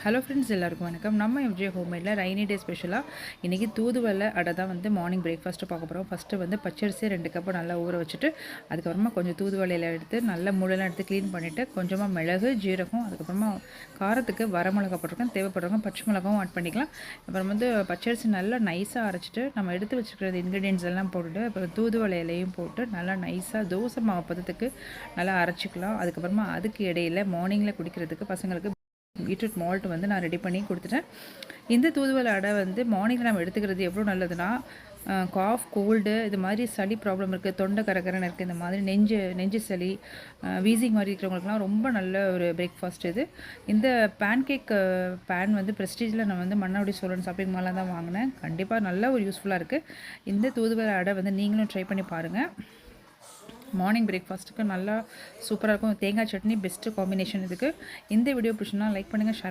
Hello friends, எல்லாருக்கும் வணக்கம். நம்ம எம்ஜே ஹோம்மேடில் ரெய்னி டே ஸ்பெஷலாக இன்றைக்கி தூதுவளை அடை தான் வந்து மார்னிங் பிரேக்ஃபாஸ்ட்டு பார்க்க போகிறோம். ஃபஸ்ட்டு வந்து பச்சரிசி 2 கப்பு நல்லா ஊற வச்சுட்டு, அதுக்கப்புறமா கொஞ்சம் தூதுவளையில் எடுத்து நல்லா முள்ளெல்லாம் எடுத்து க்ளீன் பண்ணிவிட்டு, கொஞ்சமாக மிளகு, ஜீரகம், அதுக்கப்புறமா காரத்துக்கு வரமிளகா போட்டிருக்கேன். தேவைப்படுறவங்க பச்சை மிளகாவும் ஆட் பண்ணிக்கலாம். அப்புறம் வந்து பச்சரிசி நல்லா நைஸாக அரைச்சிட்டு, நம்ம எடுத்து வச்சுக்கிறது இன்க்ரீடியன்ஸ் எல்லாம் போட்டுட்டு, அப்புறம் தூதுவளை இலையும் போட்டு நல்லா நைஸாக தோசை மாவு பதத்துக்கு நல்லா அரைச்சிக்கலாம். அதுக்கப்புறமா அதுக்கு இடையில் மார்னிங்கில் குடிக்கிறதுக்கு பசங்களுக்கு பீட்ரூட் மால்ட் வந்து நான் ரெடி பண்ணி கொடுத்துட்டேன். இந்த தூதுவளை அடை வந்து மார்னிங்கில் நம்ம எடுத்துக்கிறது எவ்வளோ நல்லதுன்னா, காஃப், கோல்டு, இது மாதிரி சளி ப்ராப்ளம் இருக்குது, தொண்டை கரகரன்னு இருக்குது, இந்த மாதிரி நெஞ்சு சளி, வீசிங் மாதிரி இருக்கிறவங்களுக்குலாம் ரொம்ப நல்ல ஒரு பிரேக்ஃபாஸ்ட் இது. இந்த பேன்கேக் பேன் வந்து ப்ரெஸ்டீஜில் நான் வந்து மன்னாடி சோழன் ஷாப்பிங் மாலில் தான் வாங்கினேன். கண்டிப்பாக நல்ல ஒரு யூஸ்ஃபுல்லாக இருக்குது. இந்த தூதுவளை அடை வந்து நீங்களும் ட்ரை பண்ணி பாருங்கள். மார்னிங் பிரேக்ஃபாஸ்ட்டுக்கு நல்லா சூப்பராக இருக்கும். தேங்காய் சட்னி பெஸ்ட்டு காம்பினேஷன் இதுக்கு. இந்த வீடியோ பிடிச்சுன்னா லைக் பண்ணுங்கள், ஷேர்